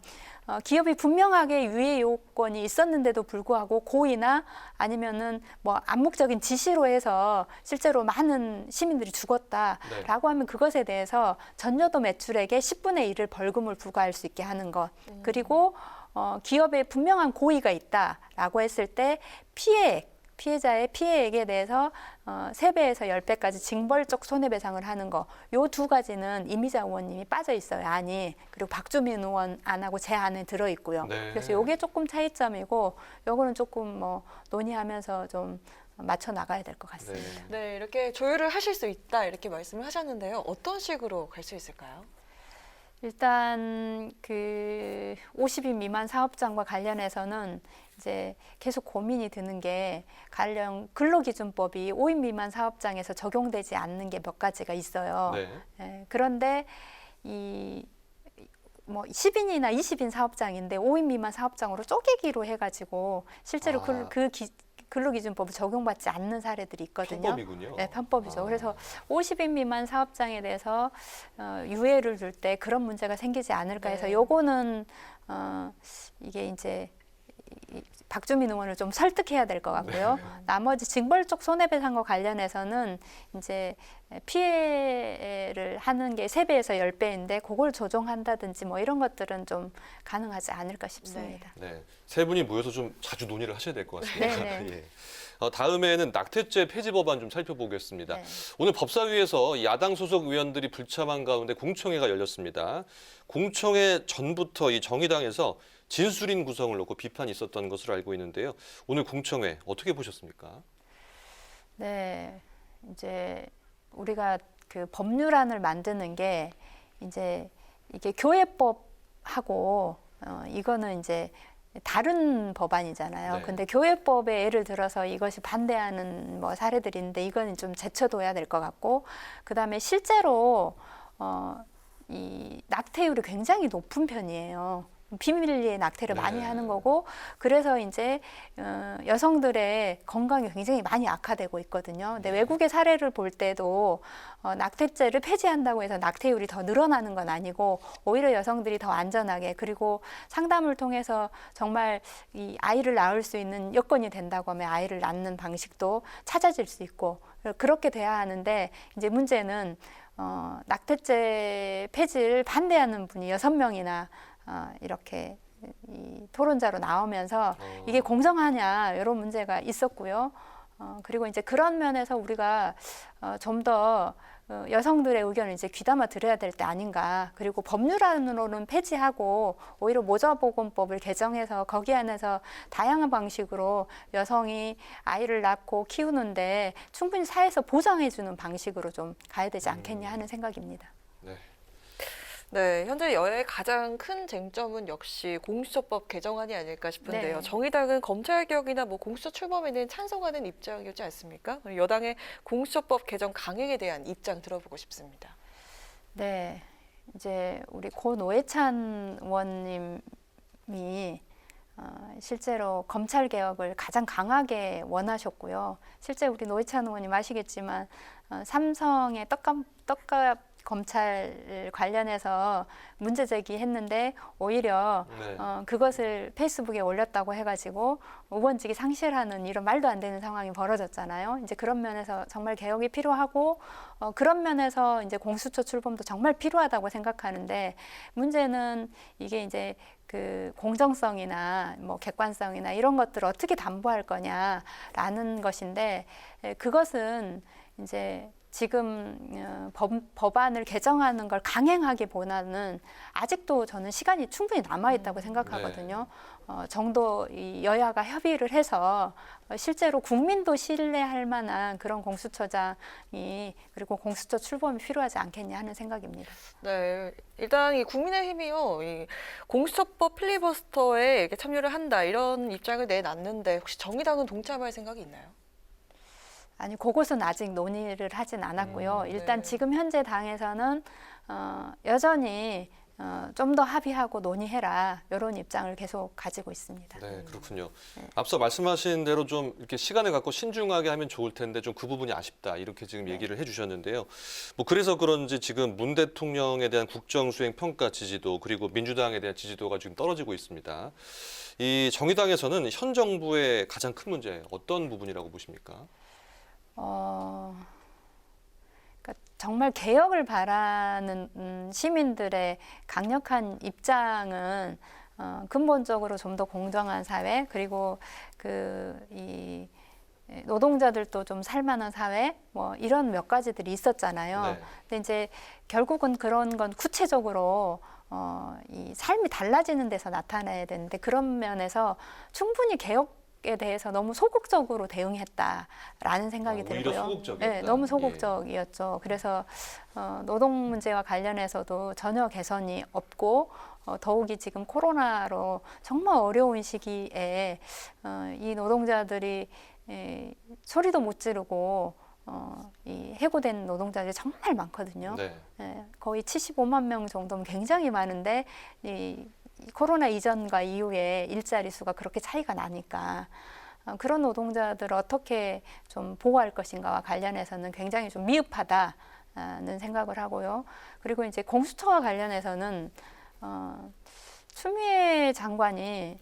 [SPEAKER 18] 기업이 분명하게 유예 요건이 있었는데도 불구하고 고의나 아니면은 뭐 암묵적인 지시로 해서 실제로 많은 시민들이 죽었다라고 하면 그것에 대해서 전여도 매출액의 10분의 1을 벌금을 부과할 수 있게 하는 것. 그리고 기업에 분명한 고의가 있다라고 했을 때 피해자의 피해액에 대해서 3배에서 10배까지 징벌적 손해배상을 하는 거. 요 두 가지는 이미자 의원님이 빠져 있어요, 안이. 그리고 박주민 의원 안하고 제 안에 들어 있고요.
[SPEAKER 2] 네.
[SPEAKER 18] 그래서 요게 조금 차이점이고 요거는 조금 뭐 논의하면서 좀 맞춰 나가야 될 것 같습니다.
[SPEAKER 1] 네, 이렇게 조율을 하실 수 있다 이렇게 말씀을 하셨는데요. 어떤 식으로 갈 수 있을까요?
[SPEAKER 18] 일단 그 50인 미만 사업장과 관련해서는 이제 계속 고민이 드는 게 관련 근로기준법이 5인 미만 사업장에서 적용되지 않는 게 몇 가지가 있어요.
[SPEAKER 2] 네.
[SPEAKER 18] 그런데 이 뭐 10인이나 20인 사업장인데 5인 미만 사업장으로 쪼개기로 해가지고 실제로 근로기준법을 적용받지 않는 사례들이 있거든요.
[SPEAKER 2] 편법이군요.
[SPEAKER 18] 네, 편법이죠. 그래서 50인 미만 사업장에 대해서 유예를 둘 때 그런 문제가 생기지 않을까 해서 요거는 이게 이제 박주민 의원을 좀 설득해야 될 것 같고요. 나머지 징벌적 손해배상과 관련해서는 이제 피해를 하는 게 3배에서 10배인데 그걸 조정한다든지 뭐 이런 것들은 좀 가능하지 않을까 싶습니다.
[SPEAKER 2] 네. 세 분이 모여서 좀 자주 논의를 하셔야 될 것 같습니다.
[SPEAKER 18] 네, 네.
[SPEAKER 2] 예. 다음에는 낙태죄 폐지 법안 좀 살펴보겠습니다.
[SPEAKER 18] 네.
[SPEAKER 2] 오늘 법사위에서 야당 소속 의원들이 불참한 가운데 공청회가 열렸습니다. 공청회 전부터 이 정의당에서 진술인 구성을 놓고 비판이 있었던 것으로 알고 있는데요. 오늘 공청회 어떻게 보셨습니까?
[SPEAKER 18] 네, 이제 우리가 그 법률안을 만드는 게 이제 이게 교회법하고 이거는 이제 다른 법안이잖아요.
[SPEAKER 2] 네.
[SPEAKER 18] 근데 교회법에 예를 들어서 이것이 반대하는 뭐 사례들이 있는데 이거는 좀 제쳐둬야 될 것 같고, 그다음에 실제로 이 낙태율이 굉장히 높은 편이에요. 비밀리에 낙태를
[SPEAKER 2] 네.
[SPEAKER 18] 많이 하는 거고, 그래서 이제 여성들의 건강이 굉장히 많이 악화되고 있거든요. 근데 외국의 사례를 볼 때도 낙태죄를 폐지한다고 해서 낙태율이 더 늘어나는 건 아니고 오히려 여성들이 더 안전하게, 그리고 상담을 통해서 정말 이 아이를 낳을 수 있는 여건이 된다고 하면 아이를 낳는 방식도 찾아질 수 있고 그렇게 돼야 하는데, 이제 문제는 낙태죄 폐지를 반대하는 분이 6명이나 이렇게 이 토론자로 나오면서 이게 공정하냐 이런 문제가 있었고요. 그리고 이제 그런 면에서 우리가 좀 더 여성들의 의견을 이제 귀담아 들어야 될 때 아닌가. 그리고 법률안으로는 폐지하고 오히려 모자보건법을 개정해서 거기 안에서 다양한 방식으로 여성이 아이를 낳고 키우는데 충분히 사회에서 보장해주는 방식으로 좀 가야 되지 않겠냐 하는 생각입니다.
[SPEAKER 1] 네, 현재 여야의 가장 큰 쟁점은 역시 공수처법 개정안이 아닐까 싶은데요.
[SPEAKER 18] 네.
[SPEAKER 1] 정의당은 검찰개혁이나 공수처 출범에는 찬성하는 입장이었지 않습니까? 여당의 공수처법 개정 강행에 대한 입장 들어보고 싶습니다.
[SPEAKER 18] 네, 이제 우리 고 노회찬 의원님이 실제로 검찰 개혁을 가장 강하게 원하셨고요. 실제 우리 노회찬 의원님 아시겠지만 삼성의 떡값 검찰 관련해서 문제 제기했는데 오히려 그것을 페이스북에 올렸다고 해가지고 의원직이 상실하는 이런 말도 안 되는 상황이 벌어졌잖아요. 이제 그런 면에서 정말 개혁이 필요하고 그런 면에서 이제 공수처 출범도 정말 필요하다고 생각하는데, 문제는 이게 이제 그 공정성이나 객관성이나 이런 것들을 어떻게 담보할 거냐라는 것인데, 그것은 이제 지금 법안을 개정하는 걸 강행하기보다는 아직도 저는 시간이 충분히 남아있다고 생각하거든요. 정도 이 여야가 협의를 해서 실제로 국민도 신뢰할 만한 그런 공수처장이, 그리고 공수처 출범이 필요하지 않겠냐 하는 생각입니다.
[SPEAKER 1] 네, 일단 이 국민의힘이요, 이 공수처법 필리버스터에 이렇게 참여를 한다 이런 입장을 내놨는데 혹시 정의당은 동참할 생각이 있나요?
[SPEAKER 18] 아니, 그것은 아직 논의를 하진 않았고요. 일단 지금 현재 당에서는 여전히 좀 더 합의하고 논의해라 이런 입장을 계속 가지고 있습니다.
[SPEAKER 2] 네, 그렇군요. 앞서 말씀하신 대로 좀 이렇게 시간을 갖고 신중하게 하면 좋을 텐데 좀 그 부분이 아쉽다 이렇게 지금 얘기를 해주셨는데요. 그래서 그런지 지금 문 대통령에 대한 국정수행 평가 지지도, 그리고 민주당에 대한 지지도가 지금 떨어지고 있습니다. 이 정의당에서는 현 정부의 가장 큰 문제 어떤 부분이라고 보십니까?
[SPEAKER 18] 그러니까 정말 개혁을 바라는 시민들의 강력한 입장은 근본적으로 좀 더 공정한 사회, 그리고 이 노동자들도 좀 살만한 사회, 이런 몇 가지들이 있었잖아요.
[SPEAKER 2] 네.
[SPEAKER 18] 근데 이제 결국은 그런 건 구체적으로 이 삶이 달라지는 데서 나타나야 되는데, 그런 면에서 충분히 개혁에 대해서 너무 소극적으로 대응했다라는 생각이
[SPEAKER 2] 오히려
[SPEAKER 18] 들고요.
[SPEAKER 2] 소극적이었다.
[SPEAKER 18] 네, 너무 소극적이었죠. 그래서 노동 문제와 관련해서도 전혀 개선이 없고, 더욱이 지금 코로나로 정말 어려운 시기에 이 노동자들이 소리도 못 지르고 이 해고된 노동자들이 정말 많거든요.
[SPEAKER 2] 네.
[SPEAKER 18] 거의 75만 명 정도면 굉장히 많은데 이 코로나 이전과 이후에 일자리 수가 그렇게 차이가 나니까 그런 노동자들을 어떻게 좀 보호할 것인가와 관련해서는 굉장히 좀 미흡하다는 생각을 하고요. 그리고 이제 공수처와 관련해서는 추미애 장관이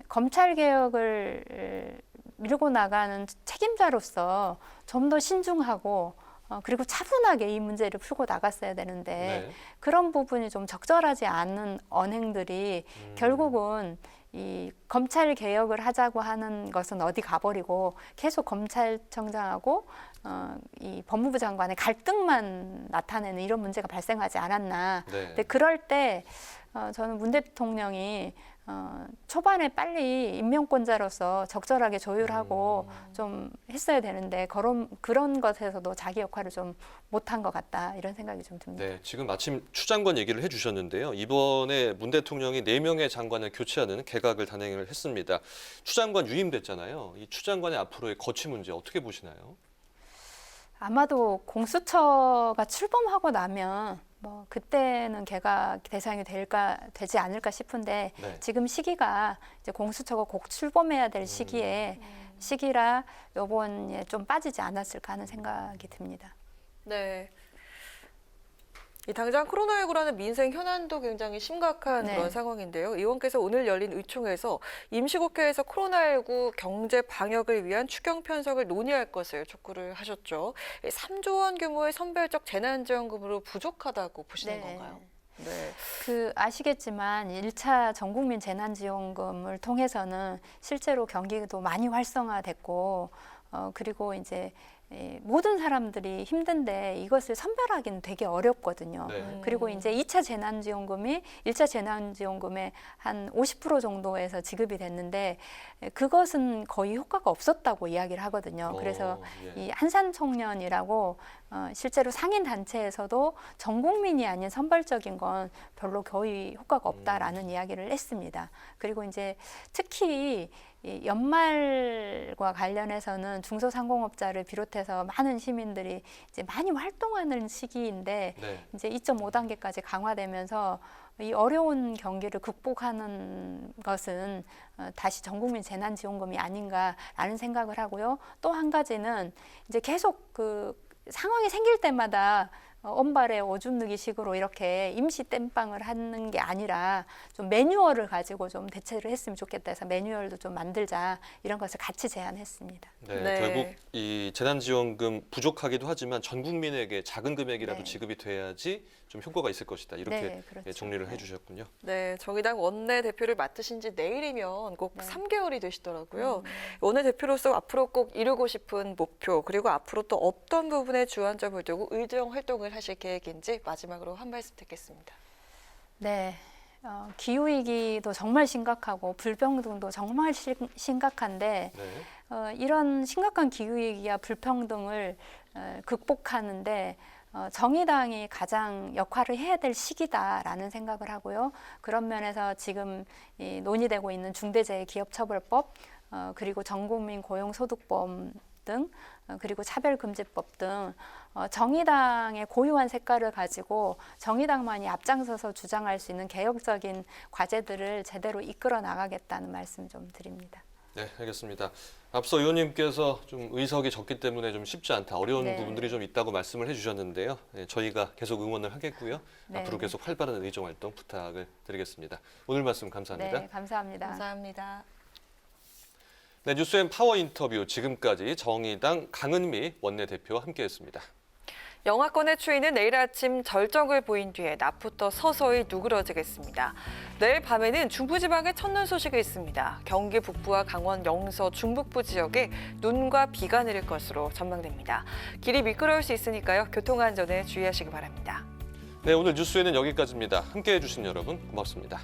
[SPEAKER 18] 검찰 개혁을 밀고 나가는 책임자로서 좀 더 신중하고 그리고 차분하게 이 문제를 풀고 나갔어야 되는데 그런 부분이 좀 적절하지 않은 언행들이 결국은 이 검찰 개혁을 하자고 하는 것은 어디 가버리고 계속 검찰청장하고 이 법무부 장관의 갈등만 나타내는 이런 문제가 발생하지 않았나. 근데 그럴 때 저는 문 대통령이 초반에 빨리 임명권자로서 적절하게 조율하고 좀 했어야 되는데 그런 것에서도 자기 역할을 좀 못한 것 같다 이런 생각이 좀 듭니다.
[SPEAKER 2] 네, 지금 마침 추 장관 얘기를 해주셨는데요. 이번에 문 대통령이 4명의 장관을 교체하는 개각을 단행을 했습니다. 추 장관 유임됐잖아요. 이 추 장관의 앞으로의 거취 문제 어떻게 보시나요?
[SPEAKER 18] 아마도 공수처가 출범하고 나면 뭐 그때는 개각 대상이 되지 않을까 싶은데
[SPEAKER 2] 네.
[SPEAKER 18] 지금 시기가 이제 공수처가 곧 출범해야 될 시기라 요번에 좀 빠지지 않았을까 하는 생각이 듭니다.
[SPEAKER 1] 네. 이 당장 코로나19라는 민생 현안도 굉장히 심각한
[SPEAKER 18] 네.
[SPEAKER 1] 그런 상황인데요. 의원께서 오늘 열린 의총에서 임시국회에서 코로나19 경제 방역을 위한 추경 편성을 논의할 것을 촉구를 하셨죠. 3조 원 규모의 선별적 재난지원금으로 부족하다고 보시는 건가요? 네.
[SPEAKER 18] 아시겠지만 1차 전국민 재난지원금을 통해서는 실제로 경기도 많이 활성화됐고 그리고 이제 모든 사람들이 힘든데 이것을 선별하기는 되게 어렵거든요.
[SPEAKER 2] 네.
[SPEAKER 18] 그리고 이제 2차 재난지원금이 1차 재난지원금의 한 50% 정도에서 지급이 됐는데 그것은 거의 효과가 없었다고 이야기를 하거든요. 그래서 이 한산청년이라고 실제로 상인 단체에서도 전 국민이 아닌 선별적인 건 별로 거의 효과가 없다라는 이야기를 했습니다. 그리고 이제 특히 이 연말과 관련해서는 중소상공업자를 비롯해서 많은 시민들이 이제 많이 활동하는 시기인데
[SPEAKER 2] 네.
[SPEAKER 18] 이제 2.5단계까지 강화되면서 이 어려운 경기를 극복하는 것은 다시 전국민 재난지원금이 아닌가라는 생각을 하고요. 또 한 가지는 이제 계속 상황이 생길 때마다 언발에 오줌 누기식으로 이렇게 임시 땜빵을 하는 게 아니라 좀 매뉴얼을 가지고 좀 대체를 했으면 좋겠다 해서 매뉴얼도 좀 만들자 이런 것을 같이 제안했습니다.
[SPEAKER 2] 네,
[SPEAKER 1] 네.
[SPEAKER 2] 결국 이 재난지원금 부족하기도 하지만 전 국민에게 작은 금액이라도
[SPEAKER 18] 네.
[SPEAKER 2] 지급이 돼야지 좀 효과가 있을 것이다. 이렇게
[SPEAKER 18] 네, 그렇죠.
[SPEAKER 2] 정리를 해주셨군요.
[SPEAKER 1] 네, 정의당 원내대표를 맡으신 지 내일이면 꼭
[SPEAKER 18] 네.
[SPEAKER 1] 3개월이 되시더라고요. 원내대표로서 앞으로 꼭 이루고 싶은 목표, 그리고 앞으로 또 어떤 부분에 주안점을 두고 의정 활동을 하실 계획인지 마지막으로 한 말씀 듣겠습니다.
[SPEAKER 18] 네. 기후위기도 정말 심각하고 불평등도 정말 심각한데
[SPEAKER 2] 네.
[SPEAKER 18] 이런 심각한 기후위기와 불평등을 극복하는데 정의당이 가장 역할을 해야 될 시기다라는 생각을 하고요. 그런 면에서 지금 논의되고 있는 중대재해기업처벌법 그리고 전국민 고용소득보험 등 그리고 차별금지법 등 정의당의 고유한 색깔을 가지고 정의당만이 앞장서서 주장할 수 있는 개혁적인 과제들을 제대로 이끌어 나가겠다는 말씀 좀 드립니다.
[SPEAKER 2] 네, 알겠습니다. 앞서 의원님께서 좀 의석이 적기 때문에 좀 쉽지 않다, 어려운
[SPEAKER 18] 네.
[SPEAKER 2] 부분들이 좀 있다고 말씀을 해주셨는데요. 네, 저희가 계속 응원을 하겠고요.
[SPEAKER 18] 네.
[SPEAKER 2] 앞으로 계속 활발한 의정 활동 부탁을 드리겠습니다. 오늘 말씀 감사합니다.
[SPEAKER 18] 네, 감사합니다.
[SPEAKER 1] 감사합니다.
[SPEAKER 2] 네, 뉴스엔 파워 인터뷰 지금까지 정의당 강은미 원내대표와 함께했습니다.
[SPEAKER 1] 영하권의 추위는 내일 아침 절정을 보인 뒤에 낮부터 서서히 누그러지겠습니다. 내일 밤에는 중부지방에 첫눈 소식이 있습니다. 경기 북부와 강원 영서 중북부 지역에 눈과 비가 내릴 것으로 전망됩니다. 길이 미끄러울 수 있으니까요. 교통안전에 주의하시기 바랍니다.
[SPEAKER 2] 네, 오늘 뉴스에는 여기까지입니다. 함께해 주신 여러분 고맙습니다.